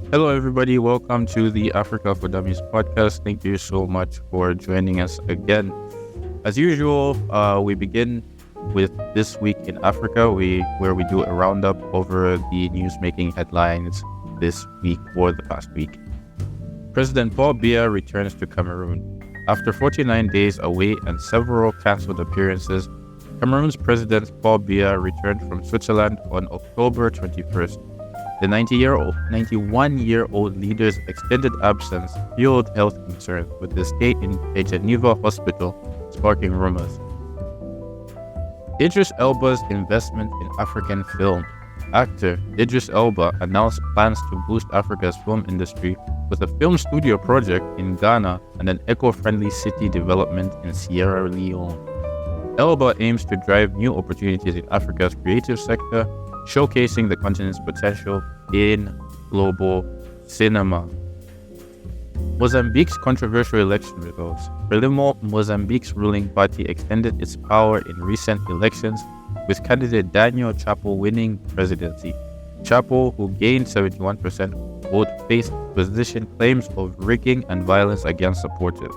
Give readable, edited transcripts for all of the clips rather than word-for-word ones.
Hello, everybody. Welcome to the Africa for Dummies podcast. Thank you so much for joining us again. As usual, we begin with This Week in Africa, where we do a roundup over the news-making headlines this week or the past week. President Paul Biya returns to Cameroon. After 49 days away and several cancelled appearances, Cameroon's President Paul Biya returned from Switzerland on October 21st. The 91-year-old leader's extended absence fueled health concerns, with the stay in a Geneva hospital sparking rumors. Idris Elba's investment in African film. Actor Idris Elba announced plans to boost Africa's film industry with a film studio project in Ghana and an eco-friendly city development in Sierra Leone. Elba aims to drive new opportunities in Africa's creative sector, showcasing the continent's potential in global cinema. Mozambique's controversial election results. Frelimo, Mozambique's ruling party, extended its power in recent elections, with candidate Daniel Chapo winning presidency. Chapo, who gained 71% vote, faced opposition claims of rigging and violence against supporters.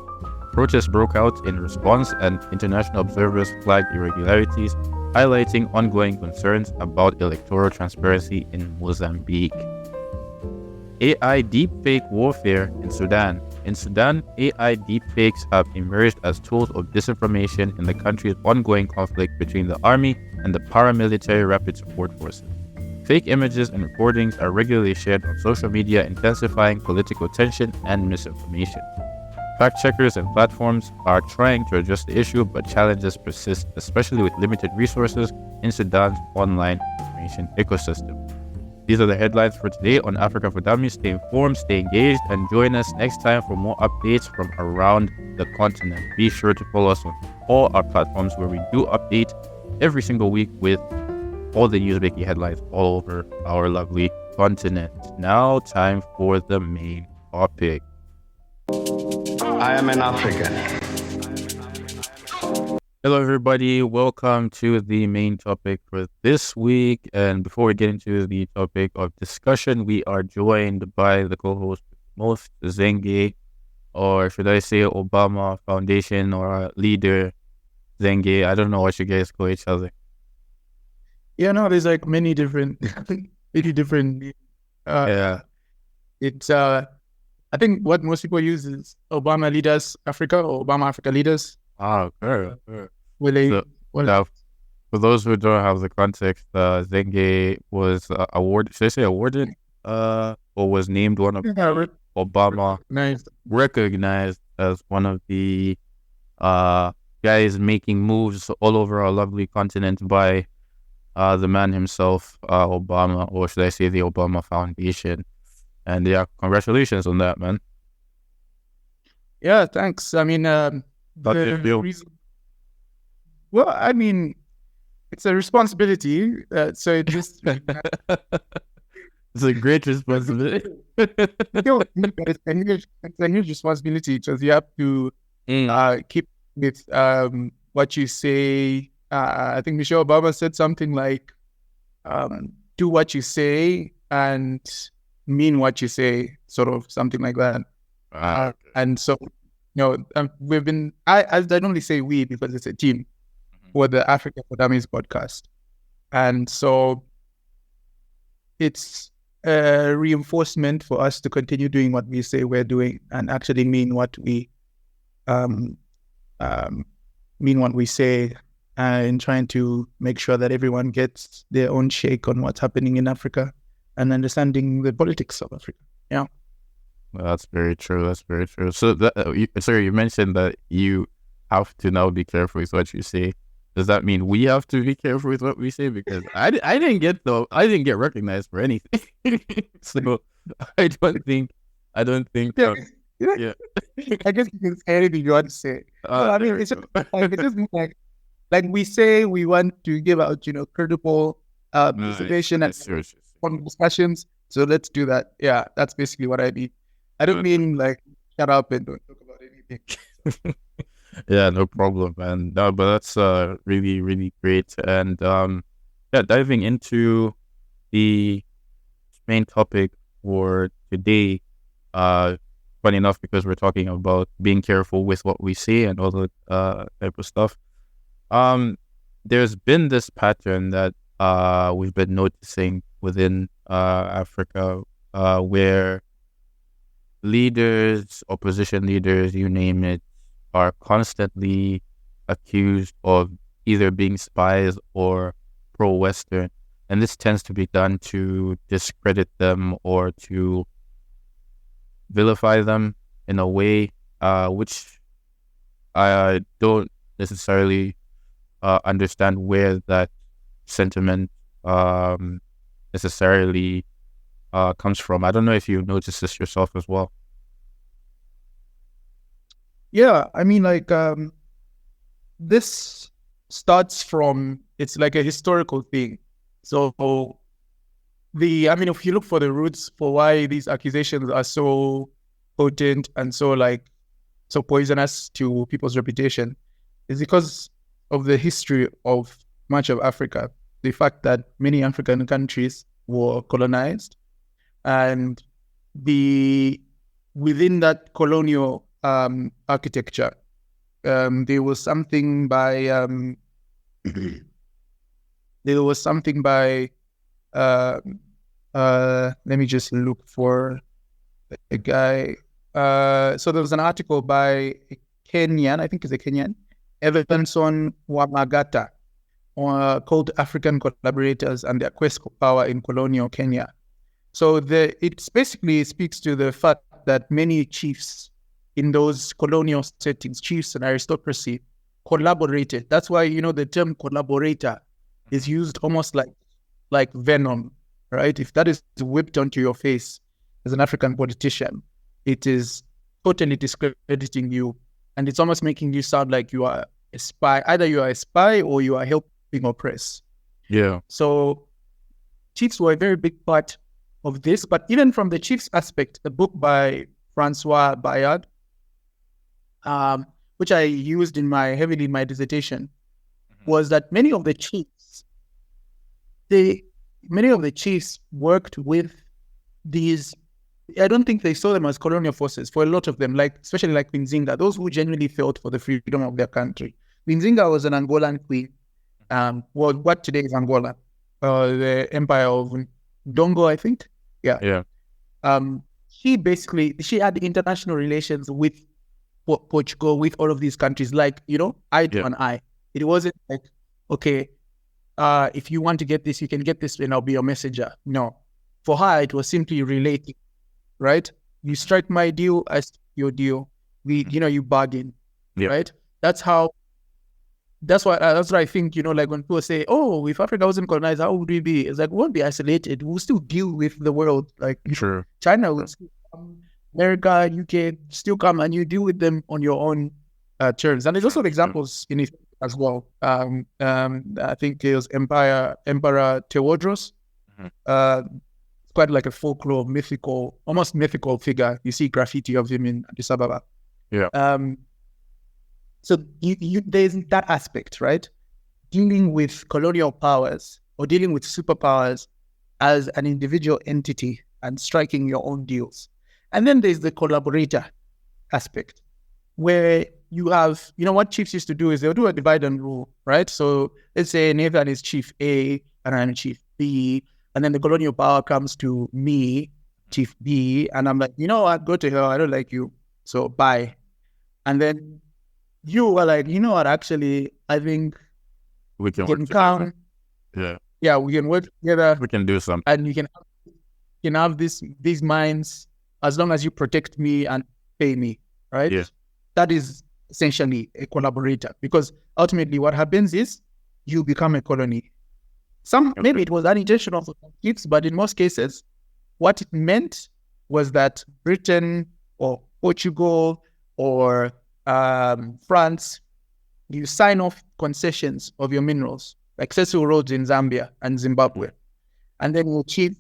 Protests broke out in response, and international observers flagged irregularities, highlighting ongoing concerns about electoral transparency in Mozambique. AI deepfake warfare in Sudan. In Sudan, AI deepfakes have emerged as tools of disinformation in the country's ongoing conflict between the army and the paramilitary rapid support forces. Fake images and recordings are regularly shared on social media, intensifying political tension and misinformation. Fact-checkers and platforms are trying to address the issue, but challenges persist, especially with limited resources in Sudan's online information ecosystem. These are the headlines for today on Africa for Dummies. Stay informed, stay engaged, and join us next time for more updates from around the continent. Be sure to follow us on all our platforms, where we do update every single week with all the newsmaking headlines all over our lovely continent. Now, time for the main topic. I am an African. Hello, everybody. Welcome to the main topic for this week. And before we get into the topic of discussion, we are joined by the co-host, most Zenge, or should I say Obama Foundation, or leader Zenge. I don't know what you guys call each other. Yeah, no, there's like many different. Yeah. It's I think what most people use is Obama Leaders Africa or Obama Africa Leaders. Sure. Well, For those who don't have the context, Zenge was awarded. Should I say awarded? Or was named one of Obama recognized as one of the guys making moves all over our lovely continent by the man himself, Obama, or should I say the Obama Foundation. And yeah, congratulations on that, man. Yeah, thanks. I mean, well, I mean, it's a responsibility. So it just it's a great responsibility. It's a huge responsibility, because you have to keep with what you say. I think Michelle Obama said something like, "Do what you say and mean what you say," sort of something like that. And so, we've been, I don't only say we because it's a team for the Africa for Dummies podcast. And so it's a reinforcement for us to continue doing what we say we're doing and actually mean what we say, and trying to make sure that everyone gets their own shake on what's happening in Africa and understanding the politics of Africa. Yeah. Well, that's very true. That's very true. So, you mentioned that you have to now be careful with what you say. Does that mean we have to be careful with what we say? Because I didn't get recognized for anything. So I don't think. Yeah. I guess you can say anything you want to say. I mean, it's just like we say we want to give out, credible participation and fun discussions. So let's do that. Yeah, that's basically what I mean. I don't mean like shut up and don't talk about anything. Yeah, no problem, man. No, but that's really, really great. And diving into the main topic for today, funny enough, because we're talking about being careful with what we say and all that type of stuff. There's been this pattern that we've been noticing within Africa, where leaders, opposition leaders, you name it, are constantly accused of either being spies or pro-Western. And this tends to be done to discredit them or to vilify them in a way which I don't necessarily understand where that sentiment necessarily comes from. I don't know if you noticed this yourself as well. Yeah, I mean, like, this starts from, it's like a historical thing. So if you look for the roots for why these accusations are so potent and so poisonous to people's reputation, is because of the history of much of Africa. The fact that many African countries were colonized, and within that colonial architecture, there was something by let me just look for a guy. So there was an article by a Kenyan, I think it's a Kenyan, Everton Wamagata, called African Collaborators and Their Quest for Power in Colonial Kenya. So it basically speaks to the fact that many chiefs in those colonial settings, chiefs and aristocracy, collaborated. That's why, the term collaborator is used almost like venom, right? If that is whipped onto your face as an African politician, it is totally discrediting you, and it's almost making you sound like you are a spy. Either you are a spy or you are helping oppress. Yeah. So chiefs were a very big part of this, but even from the chiefs aspect, the book by Francois Bayard, which I used heavily in my dissertation, was that many of the chiefs worked with these. I don't think they saw them as colonial forces for a lot of them, especially like Winzinga, those who genuinely fought for the freedom of their country. Winzinga was an Angolan queen, what today is Angola, the empire of Dongo, I think. Yeah. Yeah. She had international relations with Portugal, with all of these countries, eye to an eye. It wasn't like, okay, if you want to get this, you can get this and I'll be your messenger. No. For her, it was simply relating, right? You strike my deal, I strike your deal. You bargain, right? That's what I think, when people say, oh, if Africa wasn't colonized, how would we be? It's like, we won't be isolated. We'll still deal with the world. Sure. China will still come, America, UK still come, and you deal with them on your own terms. And there's also examples in it as well. I think it was Emperor Tewodros. Quite like a folklore, almost mythical figure. You see graffiti of him in Addis Ababa. Yeah. So there's that aspect, right? Dealing with colonial powers or dealing with superpowers as an individual entity and striking your own deals. And then there's the collaborator aspect, where you have, what chiefs used to do is they'll do a divide and rule, right? So let's say Nathan is chief A and I'm chief B, and then the colonial power comes to me, chief B, and I'm like, go to hell, I don't like you, so bye. And then you are like, actually, I think we can work together. Yeah, we can work together. We can do something. And you can have these mines as long as you protect me and pay me, right? Yeah. That is essentially a collaborator, because ultimately what happens is you become a colony. Maybe it was unintentional for some kids, but in most cases, what it meant was that Britain or Portugal or France, you sign off concessions of your minerals, like Cecil Rhodes in Zambia and Zimbabwe. And then your chief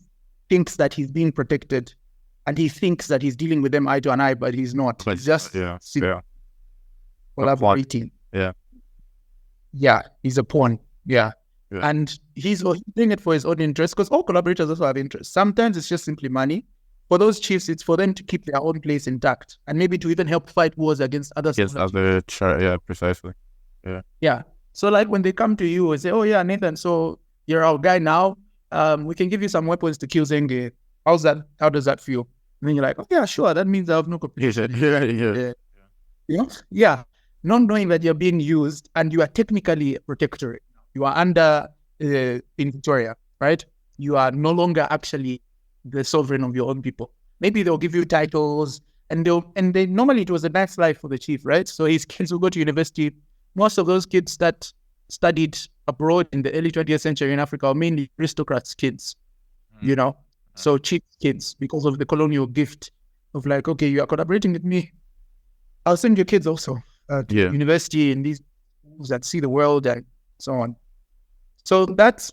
thinks that he's being protected and he thinks that he's dealing with them eye to an eye, but he's not. He's just collaborating. Yeah. Yeah, he's a pawn. Yeah. And he's doing it for his own interest, because all collaborators also have interests. Sometimes it's just simply money. for those chiefs, it's for them to keep their own place intact and maybe to even help fight wars against other yeah, precisely. Yeah. So like when they come to you and say, "Oh yeah, Nathan, so you're our guy now. We can give you some weapons to kill Zenge. How's that? How does that feel?" And then you're like, "Oh yeah, sure. That means I have no competition." Yeah. Not knowing that you're being used and you are technically a protectorate. You are under in Victoria, right? You are no longer actually the sovereign of your own people. Maybe they'll give you titles and they normally it was a nice life for the chief, right? So his kids will go to university. Most of those kids that studied abroad in the early 20th century in Africa are mainly aristocrats' kids, so chief kids, because of the colonial gift of like, okay, you are collaborating with me, I'll send your kids also to university in these schools that see the world and so on. So that's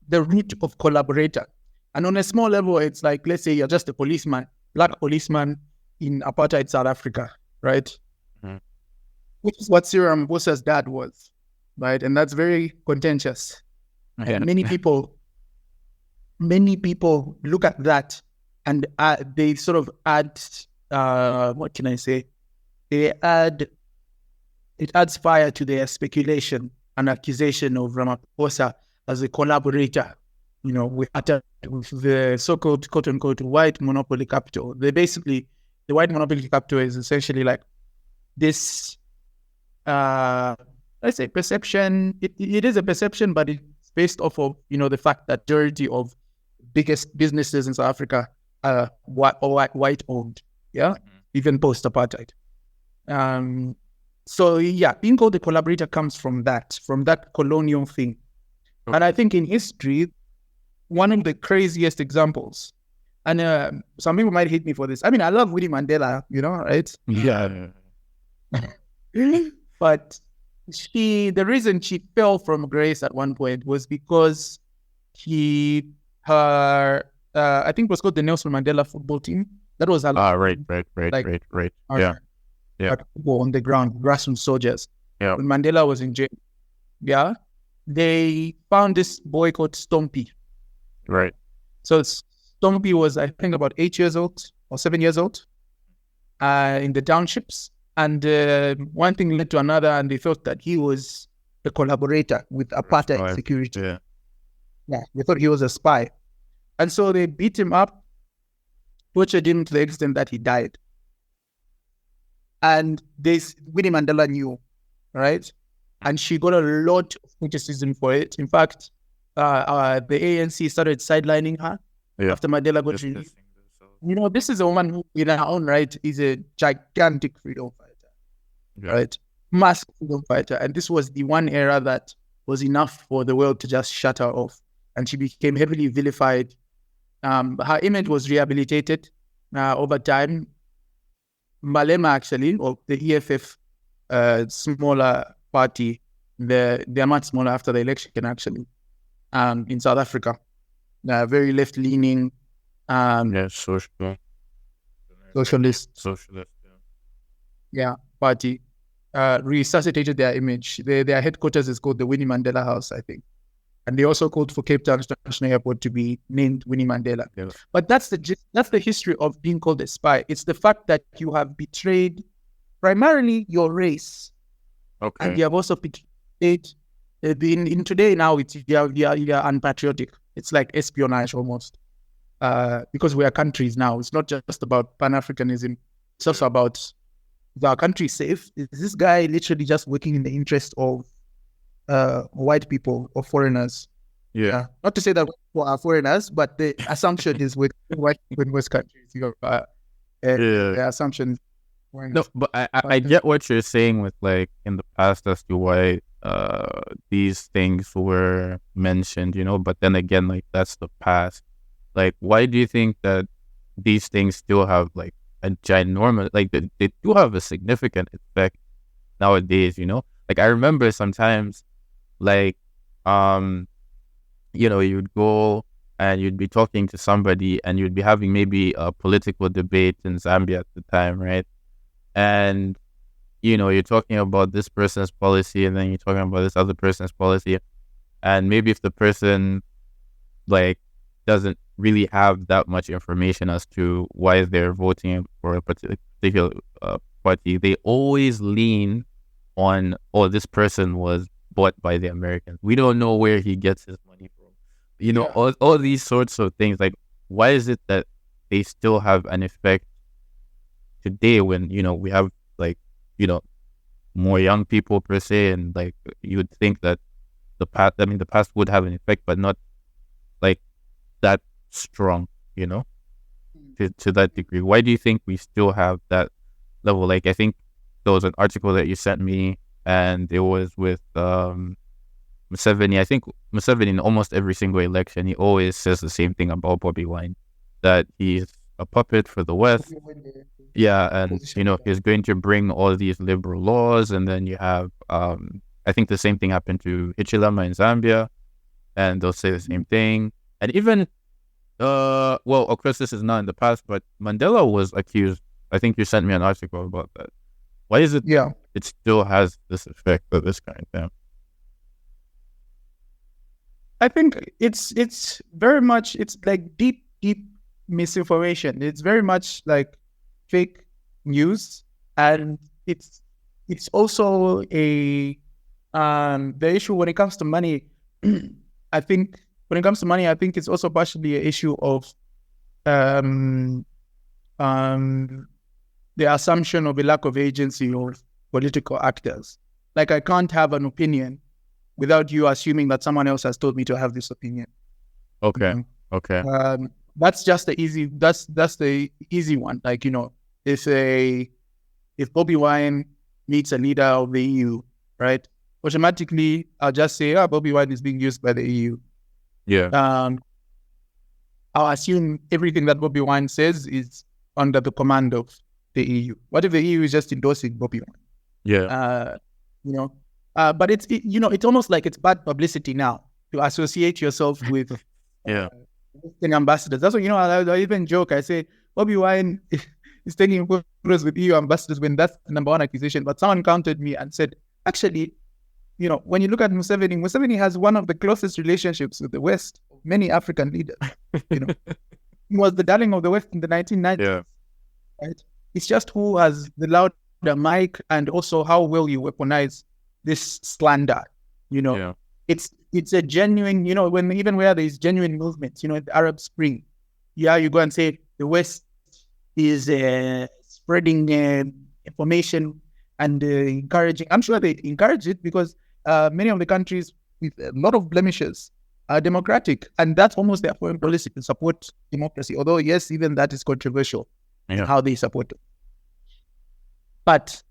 the root of collaborator. And on a small level, it's like, let's say you're just a policeman, black policeman in apartheid South Africa, right? Which is what Cyril Ramaphosa's dad was, right? And that's very contentious. Many people look at that and they sort of add, what can I say? It adds fire to their speculation and accusation of Ramaphosa as a collaborator, with the so-called quote-unquote white monopoly capital. The white monopoly capital is essentially like this, let's say perception. It is a perception, but it's based off of, the fact that majority of biggest businesses in South Africa are white owned, even post-apartheid. So yeah, being called a collaborator comes from that colonial thing. Okay. And I think in history, one of the craziest examples, and some people might hate me for this. I mean, I love Winnie Mandela, right? Yeah. But the reason she fell from grace at one point was because I think it was called the Nelson Mandela football team. That was her. Right. Yeah. People on the ground, grassroots soldiers. Yeah. When Mandela was in jail, they found this boy called Stompy. Right. So Stompy was, I think, about 8 years old or 7 years old in the townships. And one thing led to another, and they thought that he was a collaborator with apartheid security. Yeah, they thought he was a spy. And so they beat him up, tortured him to the extent that he died. And Winnie Mandela knew, right? And she got a lot of criticism for it. In fact, the ANC started sidelining her after Mandela got released. This is a woman who, in her own right, is a gigantic freedom fighter, right? Massive freedom fighter. And this was the one era that was enough for the world to just shut her off. And she became heavily vilified. Her image was rehabilitated over time. Malema, actually, or the EFF, smaller party, they're much smaller after the election, actually, in South Africa. Very left-leaning. Socialist. Yeah, party. Resuscitated their image. Their headquarters is called the Winnie Mandela House, I think. And they also called for Cape Town International Airport to be named Winnie Mandela. Yeah. But that's the history of being called a spy. It's the fact that you have betrayed primarily your race. Okay. And you have also betrayed in today now you're unpatriotic. It's like espionage almost. Because we are countries now. It's not just about Pan-Africanism. It's also about, is our country safe? Is this guy literally just working in the interest of white people or foreigners? Yeah. Not to say that people are foreigners, but the assumption is with white people in West countries. The assumption. No, but I get what you're saying with like in the past as to why these things were mentioned, but then again, like that's the past. Like, why do you think that these things still have like a ginormous, like they do have a significant effect nowadays, Like I remember sometimes like, you'd go and you'd be talking to somebody and you'd be having maybe a political debate in Zambia at the time, right? And, you're talking about this person's policy and then you're talking about this other person's policy. And maybe if the person like doesn't really have that much information as to why they're voting for a particular party. They always lean on, oh, this person was bought by the Americans. We don't know where he gets his money from. You know, all these sorts of things. Like, why is it that they still have an effect today when, you know, we have, like, you know, more young people per se, and like you would think that the past would have an effect, but not like that strong, you know, to that degree. Why do you think we still have that level? Like, I think there was an article that you sent me, and it was with Museveni. I think Museveni, in almost every single election, he always says the same thing about Bobby Wine, that he's a puppet for the West. Yeah, and you know, he's going to bring all these liberal laws, and then you have I think the same thing happened to Hichilema in Zambia, and they'll say the same thing. And even well, of course this is not in the past, but Mandela was accused. I think you sent me an article about that. Why is it it still has this effect of this kind of thing? I think it's very much, it's like deep misinformation. It's very much like fake news, and it's also a the issue when it comes to money. I think when it comes to money, I think it's also partially an issue of the assumption of a lack of agency of political actors. Like, I can't have an opinion without you assuming that someone else has told me to have this opinion. Okay. Okay. That's just the easy. That's the easy one. Like, you know, if Bobby Wine meets a leader of the EU, right? Automatically, I'll just say, Bobby Wine is being used by the EU. Yeah. I'll assume everything that Bobby Wine says is under the command of the EU. What if the EU is just endorsing Bobby Wine? Yeah. You know, but it's almost like it's bad publicity now to associate yourself with Western ambassadors. That's what, you know, I even joke. I say Bobby Wine is taking photos with EU ambassadors when that's the number one accusation. But someone countered me and said, actually, you know, when you look at Museveni has one of the closest relationships with the West of many African leaders. You know, he was the darling of the West in the 1990s. Yeah. Right? It's just who has the louder mic, and also how well you weaponize this slander. You know, it's a genuine, you know, where there is genuine movements, you know, the Arab Spring. Yeah, you go and say the West is spreading information and encouraging. I'm sure they encourage it because many of the countries with a lot of blemishes are democratic, and that's almost their foreign policy to support democracy. Although, yes, even that is controversial in how they support it. But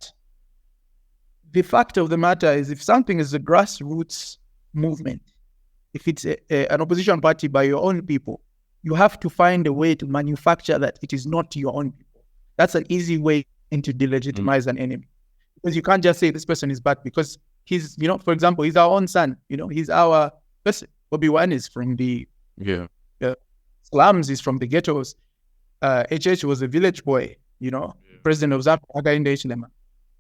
the fact of the matter is, if something is a grassroots movement, if it's an opposition party by your own people, you have to find a way to manufacture that it is not your own people. That's an easy way to delegitimize an enemy. Because you can't just say this person is bad because he's, you know, for example, he's our own son. You know, he's our person. Bobby Wine is from the slums, he's from the ghettos. HH was a village boy, you know, president of Zambia.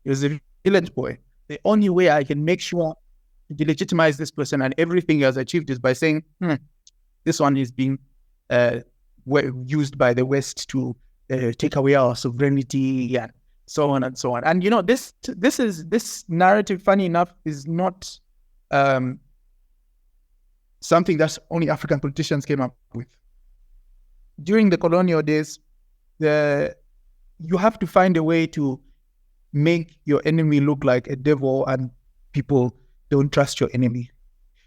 He was a village boy. The only way I can make sure to delegitimize this person and everything he has achieved is by saying, this one is being used by the West to take away our sovereignty and so on and so on. And, you know, this narrative, funny enough, is not something that only African politicians came up with. During the colonial days, you have to find a way to make your enemy look like a devil, and people don't trust your enemy.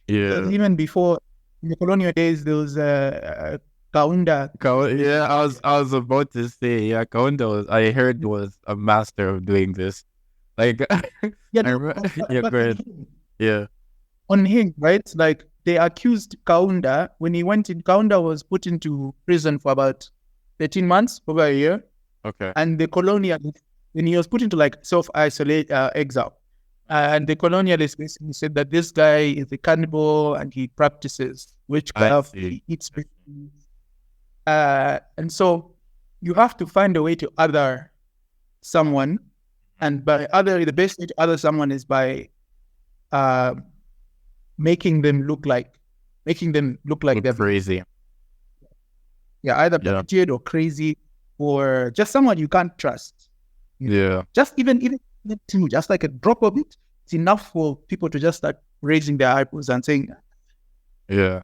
Yeah. Even before, in the colonial days, there was Kaunda. Yeah, I was about to say, Kaunda I heard was a master of doing this. Like, go ahead. Yeah. On him, right? Like, they accused Kaunda when he went in. Kaunda was put into prison for about 13 months, over a year. Okay. And the colonialists, when he was put into like self-isolate exile, and the colonialists basically said that this guy is a cannibal and he practices witchcraft, he eats babies. And so you have to find a way to other someone, and the best way to other someone is by making them look like them crazy. either idiot or crazy, or just someone you can't trust. Just even just like a drop of it, it's enough for people to just start raising their eyebrows and saying, And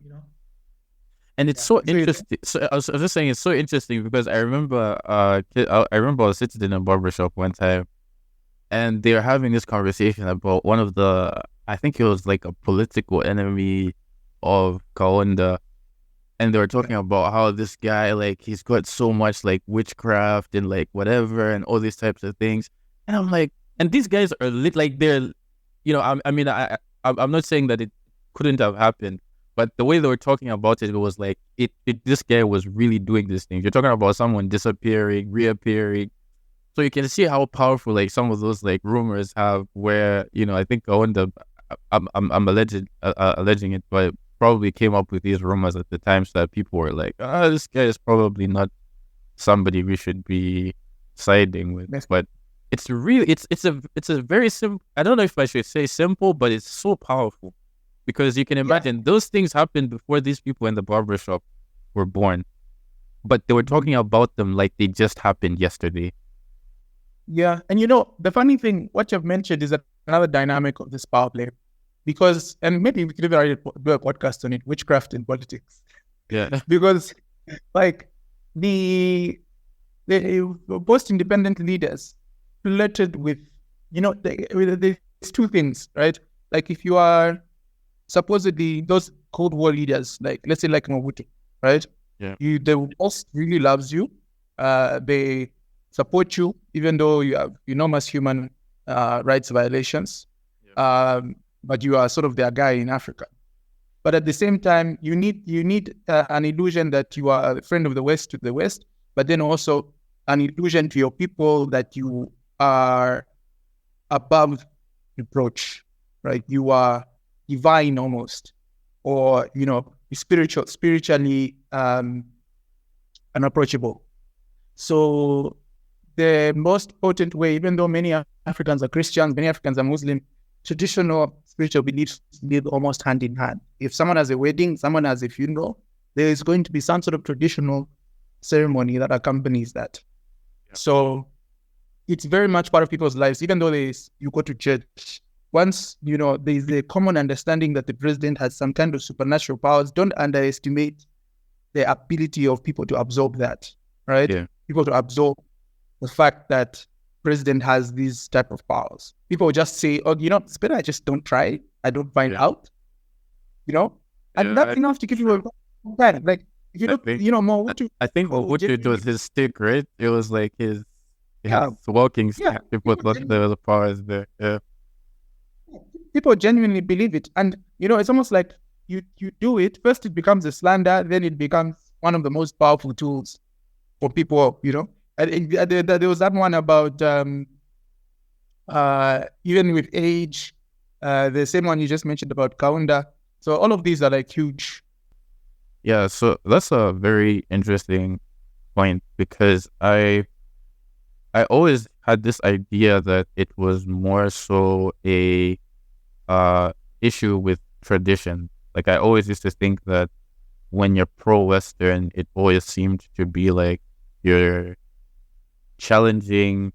it's so interesting. So I was just saying, it's so interesting because I remember I was sitting in a barbershop one time, and they were having this conversation about one of the, I think it was like a political enemy of Kaunda, and they were talking about how this guy, like, he's got so much like witchcraft and like whatever and all these types of things. And I'm like, and these guys are like, they're, I'm not saying that it couldn't have happened, but the way they were talking about it was like, this guy was really doing these things. You're talking about someone disappearing, reappearing. So you can see how powerful like some of those like rumors have, where, I think I'm alleging it, but probably came up with these rumors at the time so that people were like, this guy is probably not somebody we should be siding with. But it's really, it's a very simple, I don't know if I should say simple, but it's so powerful, because you can imagine those things happened before these people in the barbershop were born, but they were talking about them like they just happened yesterday. Yeah. And the funny thing, what you've mentioned is another dynamic of this power play, because, and maybe we could even do a podcast on it, witchcraft in politics. Yeah. Because like the post-independent leaders flirted with, there's two things, right? Like if you are supposedly those Cold War leaders, like let's say like Mobutu, right? Yeah. The West really loves you. They support you, even though you have enormous human rights violations. But you are sort of their guy in Africa. But at the same time, you need an illusion that you are a friend of the West to the West, but then also an illusion to your people that you are above reproach, right? You are divine almost, or spiritually unapproachable. So the most potent way, even though many Africans are Christians, many Africans are Muslim, traditional spiritual beliefs live almost hand in hand. If someone has a wedding, someone has a funeral, there is going to be some sort of traditional ceremony that accompanies that. Yeah. So it's very much part of people's lives, even though you go to church. Once, there's a common understanding that the president has some kind of supernatural powers, don't underestimate the ability of people to absorb that, right? Yeah. People to absorb the fact that president has these type of powers. People just say, oh, it's better I just don't try. I don't find out, and that's enough to give you a plan. Like, if you look, more. I think what you do with his stick, right? It was like his walking stick. People thought there was powers there. Yeah. People genuinely believe it. And, it's almost like you do it. First, it becomes a slander. Then it becomes one of the most powerful tools for people, And there was that one about even with age, the same one you just mentioned about Kaunda. So all of these are like huge. Yeah, so that's a very interesting point, because I always had this idea that it was more so a issue with tradition. Like, I always used to think that when you're pro-Western, it always seemed to be like you're challenging,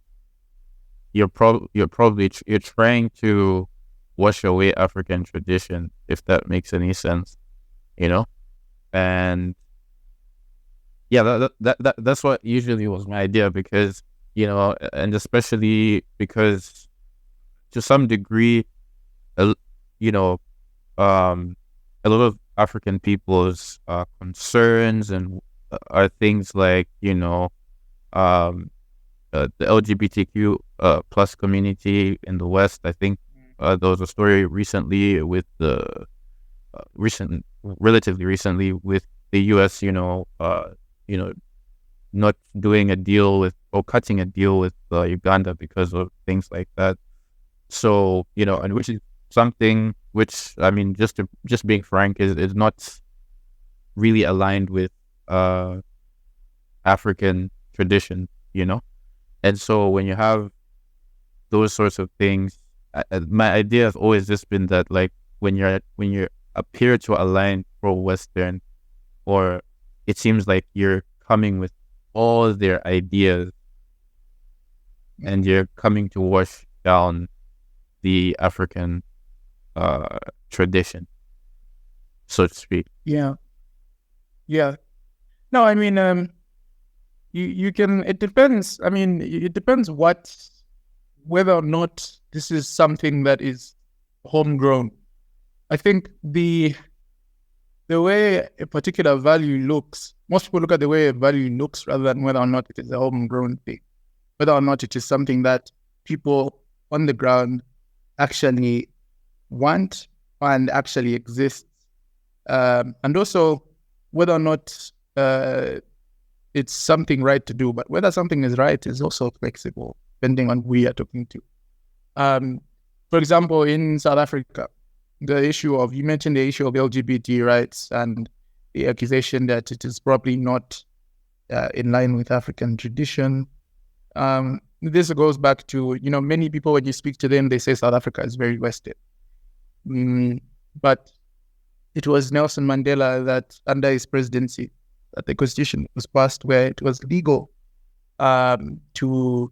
you're trying to wash away African tradition, if that makes any sense, and that's what usually was my idea, because and especially because to some degree, a lot of African people's concerns and are things like the LGBTQ plus community in the West. I think there was a story recently with relatively recently with the US, not doing a deal with, or cutting a deal with Uganda because of things like that. So, and which is something which, I mean, just being frank, is not really aligned with African tradition, And so when you have those sorts of things, my idea has always just been that, like, when you appear to align pro-Western, or it seems like you're coming with all their ideas, and you're coming to wash down the African tradition, so to speak. Yeah. No, I mean, you can. It depends. I mean, it depends whether or not this is something that is homegrown. I think the way a particular value looks, most people look at the way a value looks rather than whether or not it is a homegrown thing, whether or not it is something that people on the ground actually want and actually exists, and also whether or not it's something right to do. But whether something is right is also flexible depending on who you are talking to. For example, in South Africa, you mentioned the issue of LGBT rights and the accusation that it is probably not in line with African tradition. This goes back to, many people, when you speak to them, they say South Africa is very Western. But it was Nelson Mandela that, under his presidency, that the constitution was passed where it was legal to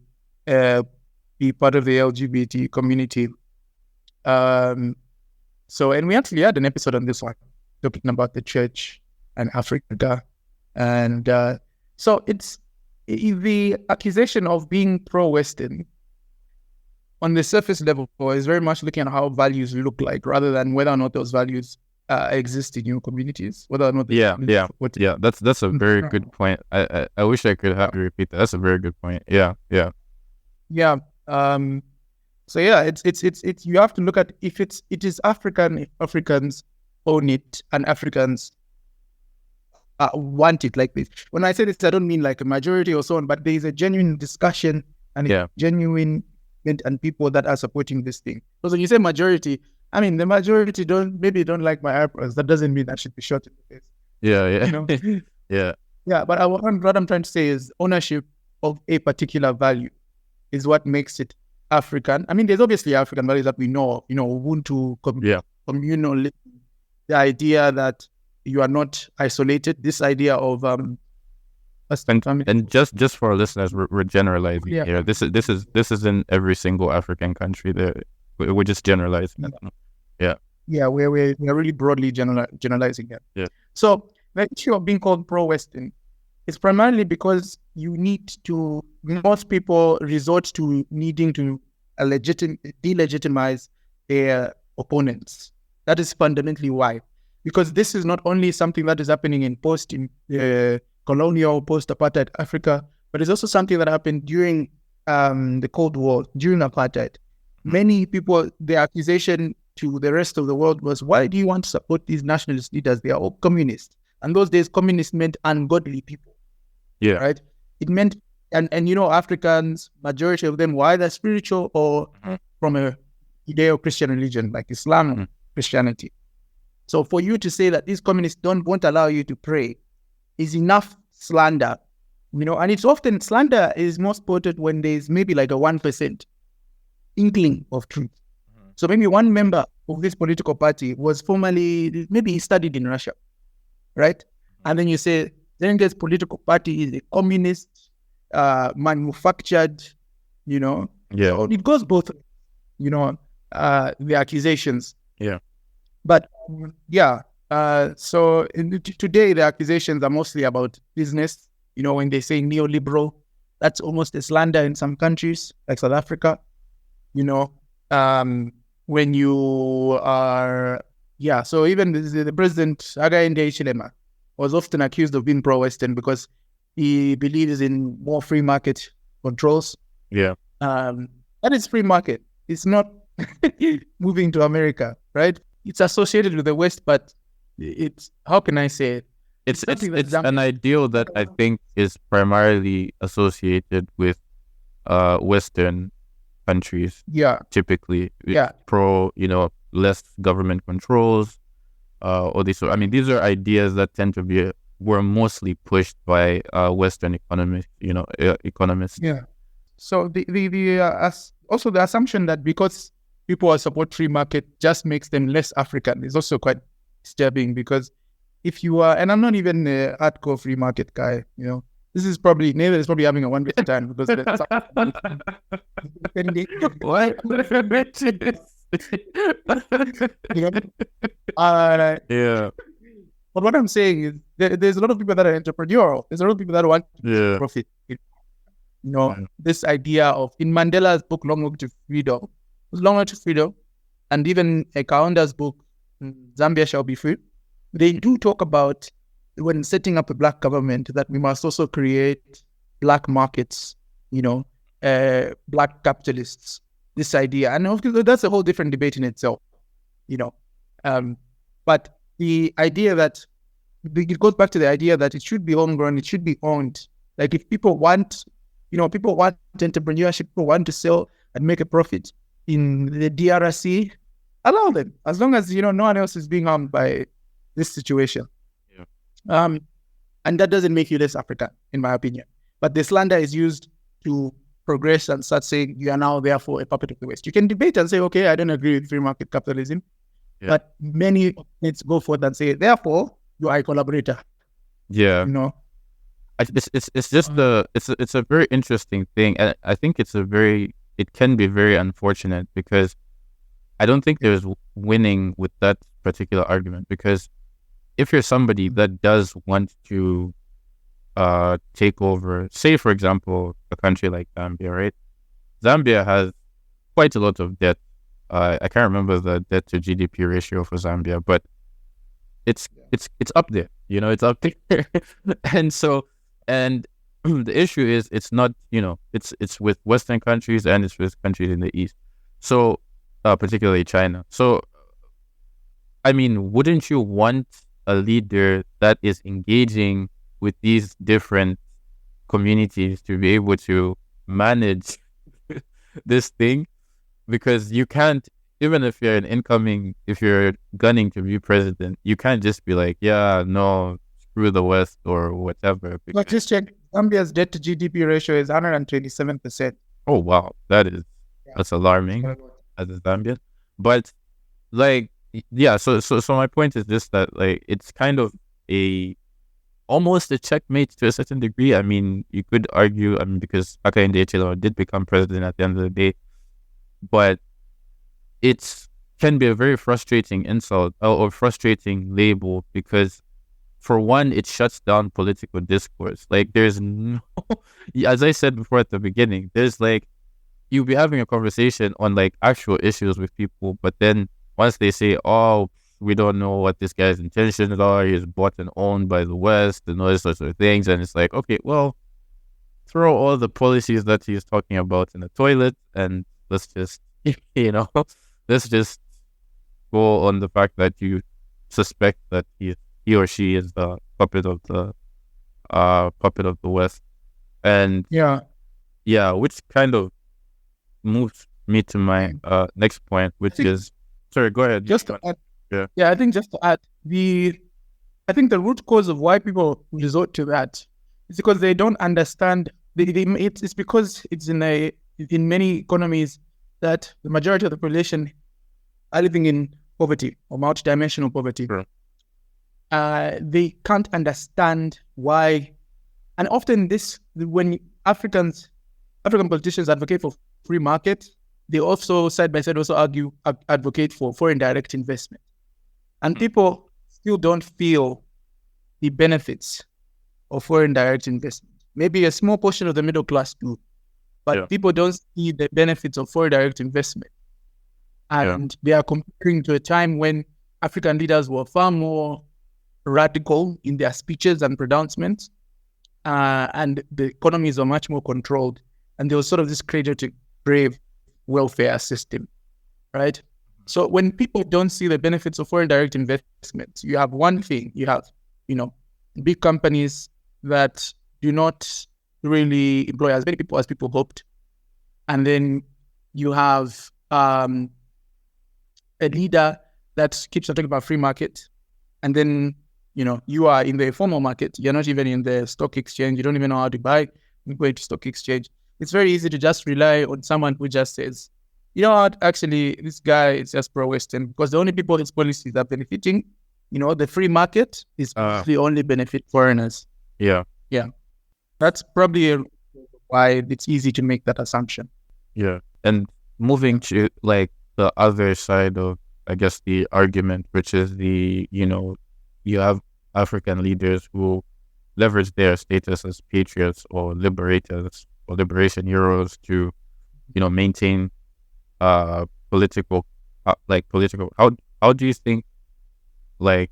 be part of the LGBT community. And we actually had an episode on this one, talking about the church and Africa. And so it's the accusation of being pro-Western on the surface level is very much looking at how values look like, rather than whether or not those values exist in your communities, whether or not that's a very good point. I wish I could have you repeat that. That's a very good point. Yeah. So it's you have to look at if it is African, if Africans own it and Africans want it like this. When I say this, I don't mean like a majority or so on, but there is a genuine discussion and a genuine and people that are supporting this thing. So when you say majority, I mean the majority don't like my eyebrows. That doesn't mean I should be shot in the face. Yeah. But what I'm trying to say is ownership of a particular value is what makes it African. I mean, there's obviously African values that we know, Ubuntu, communal, the idea that you are not isolated, this idea of and just for our listeners, we're generalizing here. This is in every single African country. We're just generalizing. We're really broadly generalizing here. Yeah. So the issue of being called pro-Western is primarily because most people resort to needing to delegitimize their opponents. That is fundamentally why. Because this is not only something that is happening in colonial, post-apartheid Africa, but it's also something that happened during the Cold War, during apartheid. Many people, the accusation to the rest of the world was, why do you want to support these nationalist leaders? They are all communists. And those days, communists meant ungodly people. Yeah. Right? It meant, and Africans, majority of them were either spiritual or from a Judeo-Christian religion, like Islam, Christianity. So for you to say that these communists won't allow you to pray is enough slander, and it's often, slander is most potent when there's maybe like a 1% inkling of truth. So maybe one member of this political party was formerly, maybe he studied in Russia, right? And then you say, then this political party is a communist, manufactured, Yeah. So it goes both, the accusations. Yeah. But so today the accusations are mostly about business. When they say neoliberal, that's almost a slander in some countries like South Africa. When you are, so even the president, Hakainde Hichilema, was often accused of being pro-Western because he believes in more free market controls. Yeah. That is free market. It's not moving to America, right? It's associated with the West, but it's, how can I say it? It's an ideal that I think is primarily associated with Western countries. Yeah. Typically. Pro, less government controls. Or these. I mean, these are ideas that tend to were mostly pushed by Western economists. Economists. Yeah. So also the assumption that because people support free market just makes them less African is also quite disturbing, because if you are, and I'm not even a hardcore free market guy, you know, this is probably, Nathan is probably having a one bit time because there's What? you know, Yeah. but what I'm saying is there's a lot of people that are entrepreneurial. There's a lot of people that want to profit. You know, this idea of, in Mandela's book, Long Walk to Freedom, it was Long Walk to Freedom, and even Kaunda's book, Zambia Shall Be Free, they do talk about, when setting up a black government, that we must also create black markets, you know, black capitalists, this idea. And of course, that's a whole different debate in itself, you know. But the idea that, it goes back to the idea that it should be homegrown, it should be owned. Like, if people want, you know, people want entrepreneurship, people want to sell and make a profit in the DRC, allow them, as long as, you know, no one else is being harmed by this situation. And that doesn't make you less African, in my opinion. But the slander is used to progress and start saying you are now therefore a puppet of the West. You can debate and say, okay, I don't agree with free market capitalism, but many let's go forth and say, therefore, you are a collaborator. Yeah, you know, it's just it's a very interesting thing, and I think it can be very unfortunate, because I don't think there's winning with that particular argument, because if you're somebody that does want to take over, say, for example, a country like Zambia, right? Zambia has quite a lot of debt. I can't remember the debt to GDP ratio for Zambia, but it's up there. You know, it's up there. And the issue is, it's not, you know, it's with Western countries and it's with countries in the East. So particularly China. So I mean, wouldn't you want a leader that is engaging with these different communities to be able to manage this thing? Because you can't, even if you're gunning to be president, you can't just be like, yeah, no, screw the West or whatever. But just check, Zambia's debt to GDP ratio is 127%. Oh, wow. That's alarming as a Zambian. But like, yeah, so my point is just that, like, it's kind of almost a checkmate to a certain degree. I mean, you could argue, because Hakainde Hichilema did become president at the end of the day, but it can be a very frustrating insult or frustrating label, because for one, it shuts down political discourse. Like, there's no, as I said before at the beginning, there's like, you'll be having a conversation on like actual issues with people, but then once they say, oh, we don't know what this guy's intentions are, he's bought and owned by the West and all those sorts of things, and it's like, okay, well, throw all the policies that he's talking about in the toilet, and let's just, you know, let's just go on the fact that you suspect that he or she is the puppet of the West. And which kind of moves me to my next point, which is, sorry, go ahead. Just to add, I think just to add, I think the root cause of why people resort to that is because they don't understand. It's because it's in many economies that the majority of the population are living in poverty or multidimensional poverty. Sure. They can't understand why, and often when African politicians advocate for free market, they also side by side also advocate for foreign direct investment, and people still don't feel the benefits of foreign direct investment. Maybe a small portion of the middle class do, but people don't see the benefits of foreign direct investment. And they are comparing to a time when African leaders were far more radical in their speeches and pronouncements, and the economies are much more controlled, and there was sort of this cradle to grave welfare system, right? So when people don't see the benefits of foreign direct investment, you have one thing, you have, you know, big companies that do not really employ as many people as people hoped. And then you have a leader that keeps talking about free market. And then, you know, you are in the formal market. You're not even in the stock exchange. You don't even know how to buy. You go to stock exchange. It's very easy to just rely on someone who just says, you know what, actually, this guy is just pro-Western, because the only people his policies are benefiting the free market is the only benefit foreigners. Yeah. That's probably why it's easy to make that assumption. Yeah. And moving to like the other side of, I guess, the argument, which is you have African leaders who leverage their status as patriots or liberators or liberation heroes to, maintain political. How do you think, like,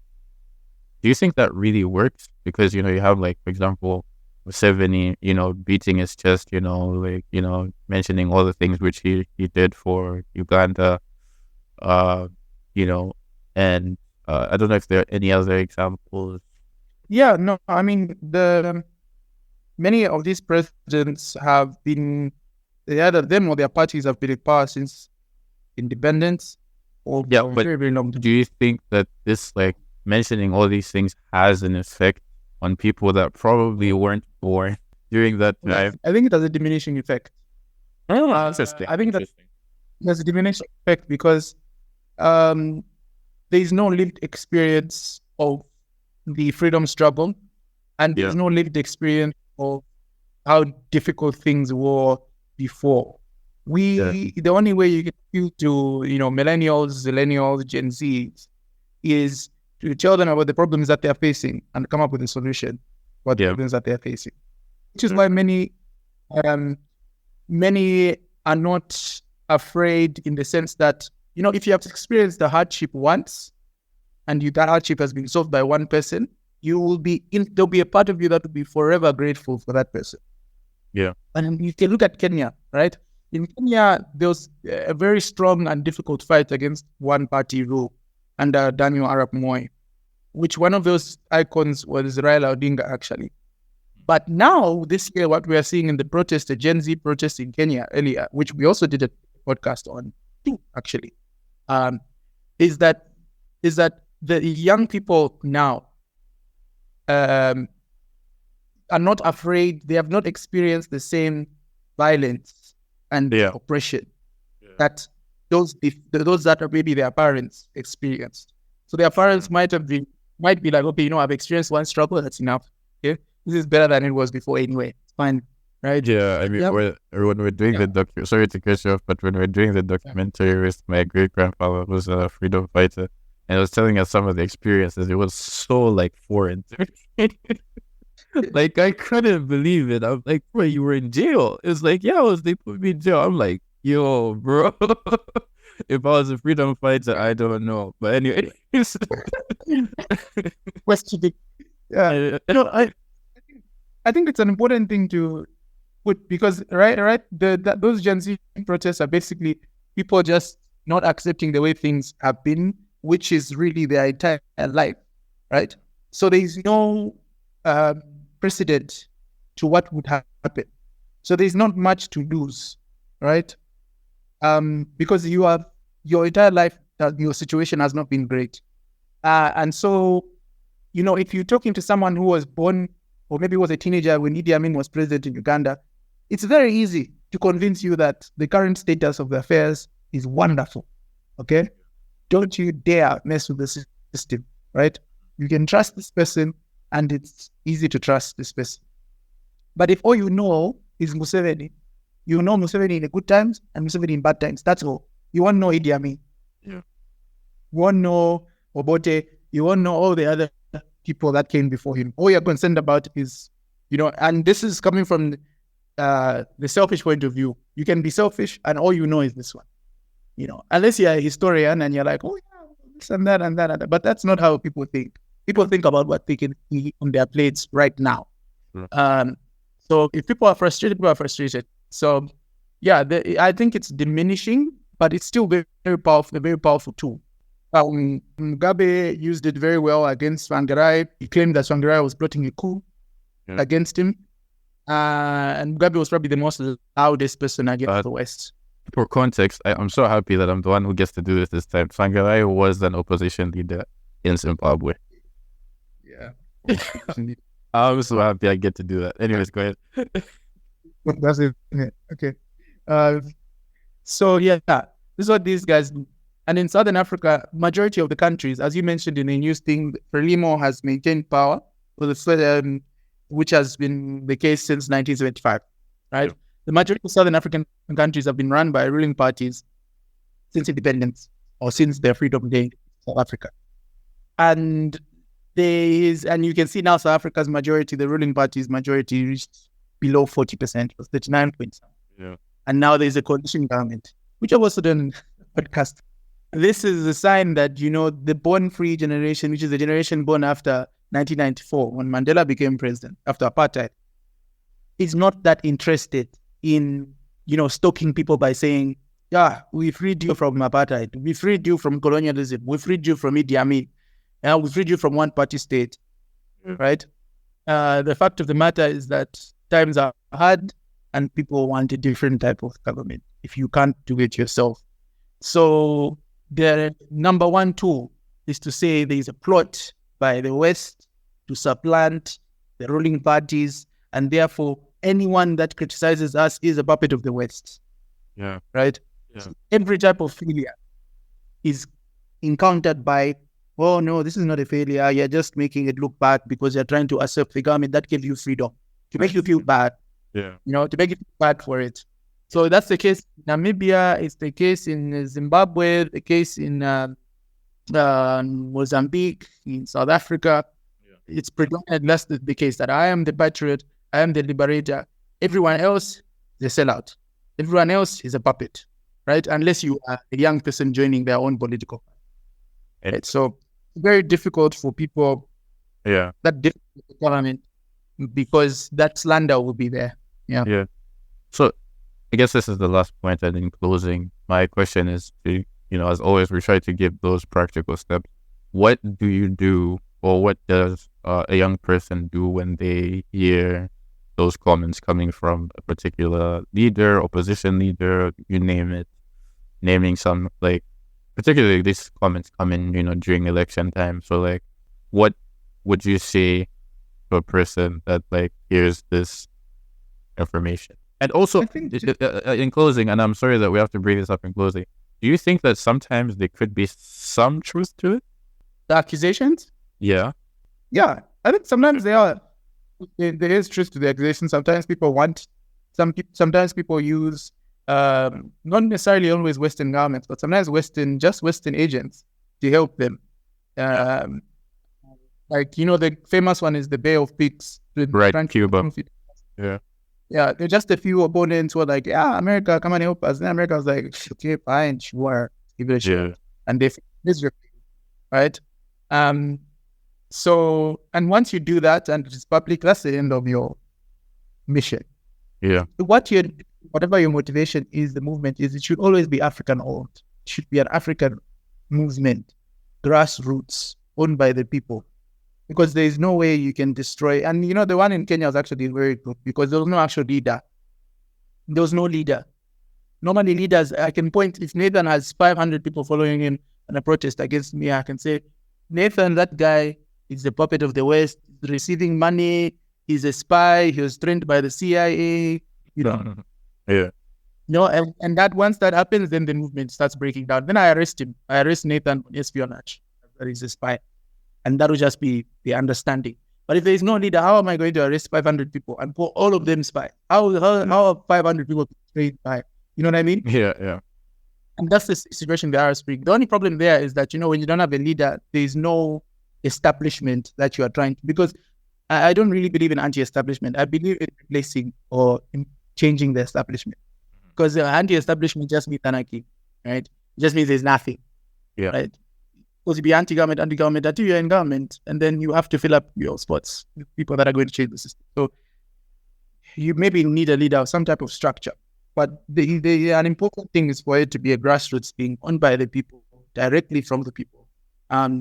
do you think that really works? Because, you have, like, for example, Museveni, beating his chest, mentioning all the things which he did for Uganda, and I don't know if there are any other examples. Yeah, no, I mean, many of these presidents have been, either them or their parties have been in power since independence. Or but very, very long time. Do you think that this, like, mentioning all these things has an effect on people that probably weren't born during that time? I think it has a diminishing effect. Interesting. I think that there's a diminishing effect because there's no lived experience of the freedom struggle, and there's no lived experience of how difficult things were before. The only way you can appeal to, millennials, zillennials, Gen Zs is to tell them about the problems that they're facing and come up with a solution for the problems that they're facing. Which is why many are not afraid, in the sense that, if you have experienced the hardship once and that hardship has been solved by one person, there'll be a part of you that will be forever grateful for that person. Yeah. And you can look at Kenya, right? In Kenya, there was a very strong and difficult fight against one-party rule under Daniel Arap Moi, which one of those icons was Raila Odinga, actually. But now, this year, what we are seeing in the Gen Z protest in Kenya earlier, which we also did a podcast on too, actually, is that the young people now are not afraid. They have not experienced the same violence and oppression that those that are maybe their parents experienced. So their parents might be like, okay, I've experienced one struggle, that's enough. Okay, this is better than it was before anyway. It's fine, right? Yeah, I mean, when we're doing the sorry to cut you off, but when we're doing the documentary with my great grandfather, who's a freedom fighter, and he was telling us some of the experiences, it was so, like, foreign to me. Like, I couldn't believe it. I'm like, bro, you were in jail. It's like, they put me in jail. I'm like, yo, bro. If I was a freedom fighter, I don't know. But anyway. Question. Yeah. I think it's an important thing to put, because right, those Gen Z protests are basically people just not accepting the way things have been, which is really their entire life, right? So there is no precedent to what would happen. So there's not much to lose, right? Because you have your entire life, your situation has not been great. And so, if you're talking to someone who was born or maybe was a teenager when Idi Amin was president in Uganda, it's very easy to convince you that the current status of the affairs is wonderful, okay? Don't you dare mess with the system, right? You can trust this person, and it's easy to trust this person. But if all you know is Museveni, you know Museveni in the good times and Museveni in bad times, that's all. You won't know Idi Amin. Yeah. You won't know Obote. You won't know all the other people that came before him. All you're concerned about is, and this is coming from the selfish point of view. You can be selfish and all you know is this one. Unless you're a historian and you're like, oh yeah, this and that and that and that. But that's not how people think. People think about what they can see on their plates right now. So if people are frustrated, people are frustrated. So yeah, I think it's diminishing, but it's still very, very powerful, a very powerful tool. Mugabe used it very well against Tsvangirai. He claimed that Tsvangirai was plotting a coup against him. And Mugabe was probably the most loudest person against the West. For context, I'm so happy that I'm the one who gets to do this time. Tsvangirai was an opposition leader in Zimbabwe. Yeah. I'm so happy I get to do that. Anyways, go ahead. That's it. Yeah. Okay. So yeah, this is what these guys do. And in Southern Africa, majority of the countries, as you mentioned in the news thing, Frelimo has maintained power, which has been the case since 1975, right? Yeah. The majority of Southern African countries have been run by ruling parties since independence or since their freedom day in South Africa. And you can see now South Africa's majority, the ruling party's majority reached below 40%, it was 39 points. Yeah. And now there's a coalition government, which I've also done a podcast. This is a sign that, the born-free generation, which is the generation born after 1994, when Mandela became president, after apartheid, is not that interested in, stoking people by saying, yeah, we freed you from apartheid, we freed you from colonialism, we freed you from Idi Amin, we freed you from one-party state, right? The fact of the matter is that times are hard and people want a different type of government if you can't do it yourself. So the number one tool is to say there is a plot by the West to supplant the ruling parties, and therefore anyone that criticizes us is a puppet of the West. Yeah. Right? Yeah. So every type of failure is encountered by, oh no, this is not a failure. You're just making it look bad because you're trying to usurp the government that gave you freedom. To make you feel bad. Yeah. To make you feel bad for it. So that's the case in Namibia, it's the case in Zimbabwe, the case in Mozambique, in South Africa. Yeah. It's predominantly that's the case that I am the patriot, I am the liberator. Everyone else is a sellout. Everyone else is a puppet, right? Unless you are a young person joining their own political party. Right? So very difficult for people that difficult for government because that slander will be there. Yeah. Yeah. So I guess this is the last point, and in closing, my question is to, as always, we try to give those practical steps. What do you do, or what does a young person do when they hear those comments coming from a particular leader, opposition leader, you name it, naming some, particularly these comments come in, during election time. So, what would you say to a person that, hears this information? And also, in closing, and I'm sorry that we have to bring this up in closing, do you think that sometimes there could be some truth to it? The accusations? Yeah. Yeah, I think sometimes there are. There is truth to the accusations. Sometimes people sometimes people use, not necessarily always Western governments, but sometimes Western agents to help them. The famous one is the Bay of Pigs. Right, Cuba. Yeah. Yeah, there's just a few opponents who are like, yeah, America, come and help us. And America was like, okay, fine, sure, give it a shot. Yeah. And they miserably, right? So, and once you do that and it's public, that's the end of your mission. Yeah. Whatever your motivation is, the movement is, it should always be African-owned. It should be an African movement, grassroots, owned by the people. Because there is no way you can destroy. And, the one in Kenya was actually very good because there was no actual leader. There was no leader. Normally leaders, I can point, if Nathan has 500 people following him on a protest against me, I can say, Nathan, that guy is the puppet of the West, receiving money, he's a spy, he was trained by the CIA, Yeah. And that once that happens, then the movement starts breaking down. Then I arrest him. I arrest Nathan on espionage. That is a spy. And that will just be the understanding. But if there is no leader, how am I going to arrest 500 people and for all of them spy? How are 500 people trained by? You know what I mean? Yeah. And that's the situation they are speaking. The only problem there is that, when you don't have a leader, there is no establishment that you are trying to, because I don't really believe in anti-establishment. I believe in replacing or in changing the establishment. Because anti-establishment just means anarchy, right? It just means there's nothing. Yeah. Right? Because you be anti-government until you're in government, and then you have to fill up your spots with people that are going to change the system. So you maybe need a leader or some type of structure. But an important thing is for it to be a grassroots thing owned by the people, directly from the people.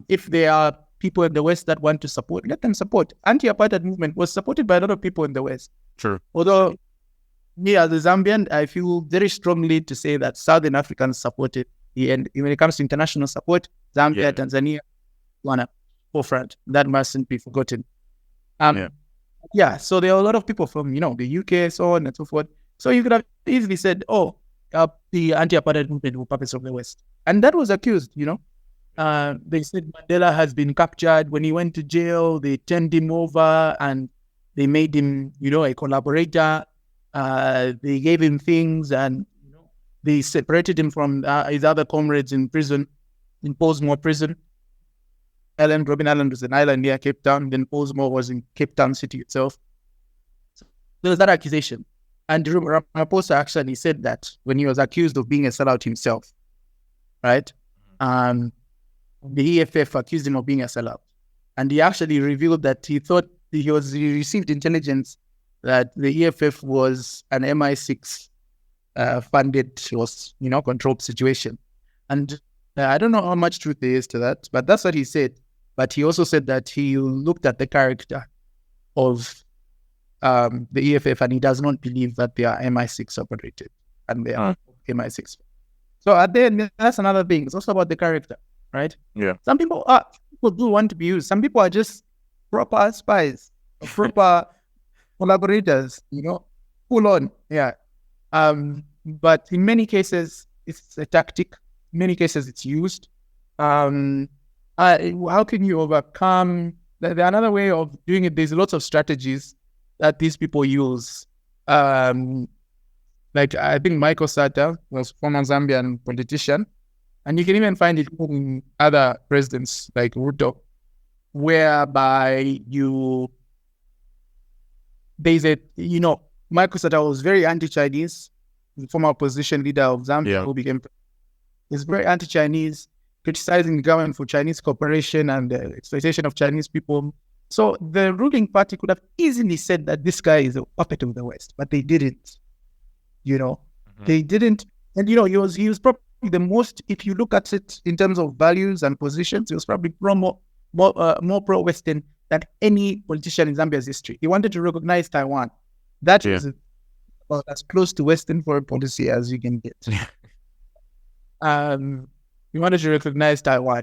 If there are people in the West that want to support, let them support. Anti-apartheid movement was supported by a lot of people in the West. True. Although, as a Zambian, I feel very strongly to say that Southern Africans supported the end. When it comes to international support, Zambia, Tanzania, one forefront. That mustn't be forgotten. So there are a lot of people from, the UK, so on and so forth. So you could have easily said, oh, the anti-apartheid movement were puppets of the West. And that was accused, They said Mandela has been captured. When he went to jail, they turned him over and they made him, a collaborator. They gave him things and they separated him from his other comrades in prison, in Portsmouth prison. Robben Island was an island near Cape Town. Then Portsmouth was in Cape Town city itself. So there was that accusation. And Ramaphosa actually said that when he was accused of being a sellout himself, right? The EFF accused him of being a sellout. And he actually revealed that he thought he received intelligence that the EFF was an MI6 funded, controlled situation. And I don't know how much truth there is to that, but that's what he said. But he also said that he looked at the character of the EFF and he does not believe that they are MI6 operated and they are MI6. So then that's another thing. It's also about the character, right? Yeah. Some people do want to be used. Some people are just proper spies, proper collaborators, full on. Yeah. But in many cases, it's a tactic. In many cases, it's used. How can you overcome? Another way of doing it, there's lots of strategies that these people use. Like I think Michael Sata was former Zambian politician, and you can even find it in other presidents like Ruto, whereby Michael Sata was very anti-Chinese, the former opposition leader of Zambia, who became, is very anti-Chinese, criticizing the government for Chinese cooperation and the exploitation of Chinese people. So the ruling party could have easily said that this guy is a puppet of the West, but they didn't. They didn't. And he was probably the most, if you look at it in terms of values and positions, he was probably more pro-Western than any politician in Zambia's history. He wanted to recognize Taiwan. That is about as close to Western foreign policy as you can get. He wanted to recognize Taiwan.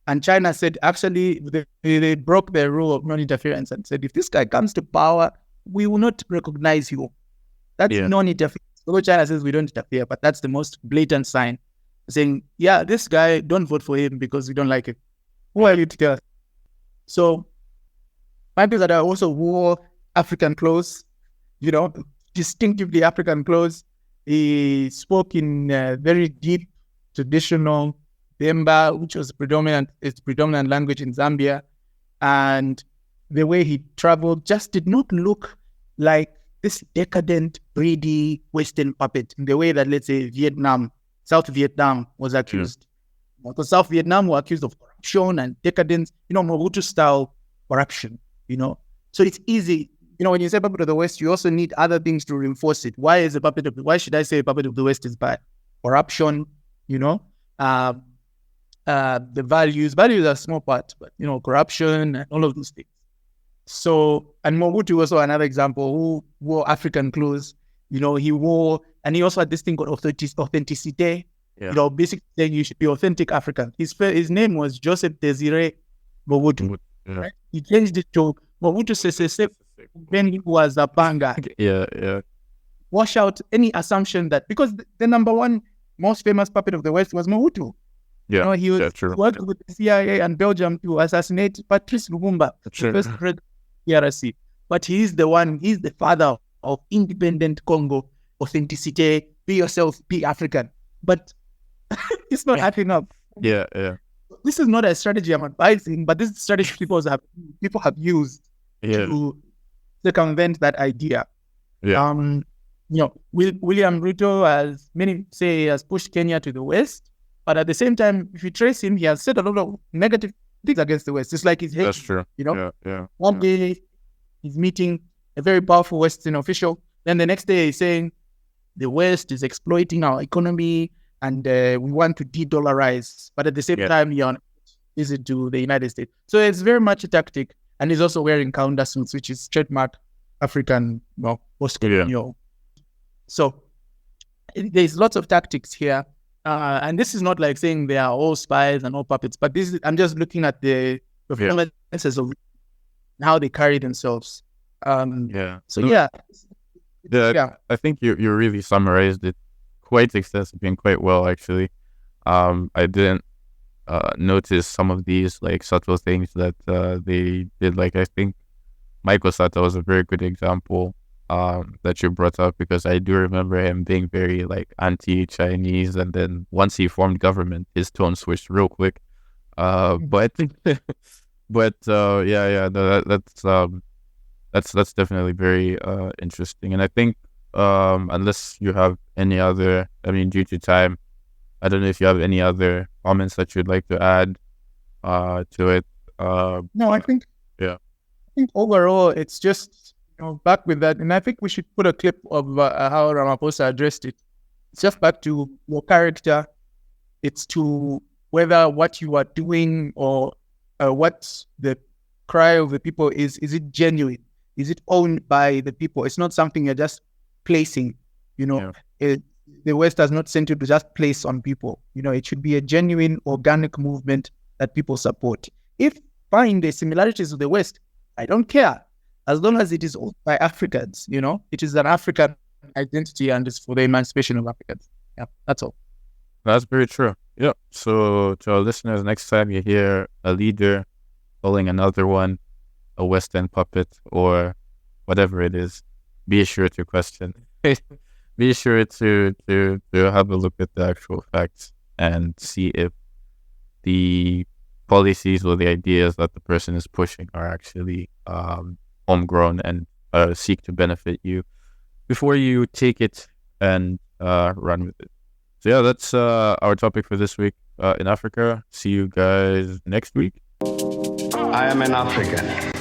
And China said, actually, they broke their rule of non-interference and said, if this guy comes to power, we will not recognize you. That's non-interference. Although China says we don't interfere, but that's the most blatant sign saying, this guy, don't vote for him because we don't like him. Who are you to tell us? So, people that are also wore African clothes, distinctively African clothes. He spoke in very deep, traditional Bemba, which was its predominant language in Zambia. And the way he traveled just did not look like this decadent, greedy Western puppet in the way that, let's say, South Vietnam was accused. Because South Vietnam were accused of corruption and decadence, Mobutu style corruption, So it's easy. When you say puppet of the West, you also need other things to reinforce it. Why should I say puppet of the West is bad? Corruption, the values are a small part, but corruption and all of these things. So, and Mobutu was also another example who wore African clothes. He wore, and he also had this thing called authenticity. Basically saying you should be authentic African. His name was Joseph Desire Mobutu. Right? He changed it to Mobutu Sese when he was a banga. Wash out any assumption that, because the number one most famous puppet of the West was Mobutu. He worked with the CIA and Belgium to assassinate Patrice Lumumba, the first president of the PRC. But he's the father of independent Congo, authenticity, be yourself, be African. But it's not acting up. This is not a strategy I'm advising, but this is a strategy people have used to circumvent that idea. William Ruto, as many say, has pushed Kenya to the West. But at the same time, if you trace him, he has said a lot of negative things against the West. It's like he's hating. That's true. One day he's meeting a very powerful Western official. Then the next day he's saying the West is exploiting our economy and we want to de-dollarize. But at the same time, he's on visit to the United States. So it's very much a tactic. And he's also wearing counter suits, which is trademark African, post-colonial. So there's lots of tactics here. And this is not like saying they are all spies and all puppets, but I'm just looking at the performances of how they carry themselves. I think you really summarized it quite extensively and quite well, actually. I didn't notice some of these like subtle things that they did. Like, I think Michael Sata was a very good example that you brought up, because I do remember him being very like anti-Chinese, and then once he formed government, his tone switched real quick. But yeah, no, that's definitely very interesting. And I think unless you have any other, I mean, due to time, I don't know if you have any other comments that you'd like to add to it. No, I think overall it's just, back with that, and I think we should put a clip of how Ramaphosa addressed it. It's just back to your character. It's to whether what you are doing or what the cry of the people is it genuine? Is it owned by the people? It's not something you're just placing. The West has not sent you to just place on people. It should be a genuine, organic movement that people support. If find the similarities of the West, I don't care, as long as it is owned by Africans. It is an African identity, and it's for the emancipation of Africans. Yeah, that's all. That's very true. Yeah. So to our listeners, next time you hear a leader calling another one a West End puppet or whatever it is, be sure to question. Be sure to have a look at the actual facts and see if the policies or the ideas that the person is pushing are actually homegrown and seek to benefit you before you take it and run with it. So yeah, that's our topic for this week in Africa. See you guys next week. I am an African.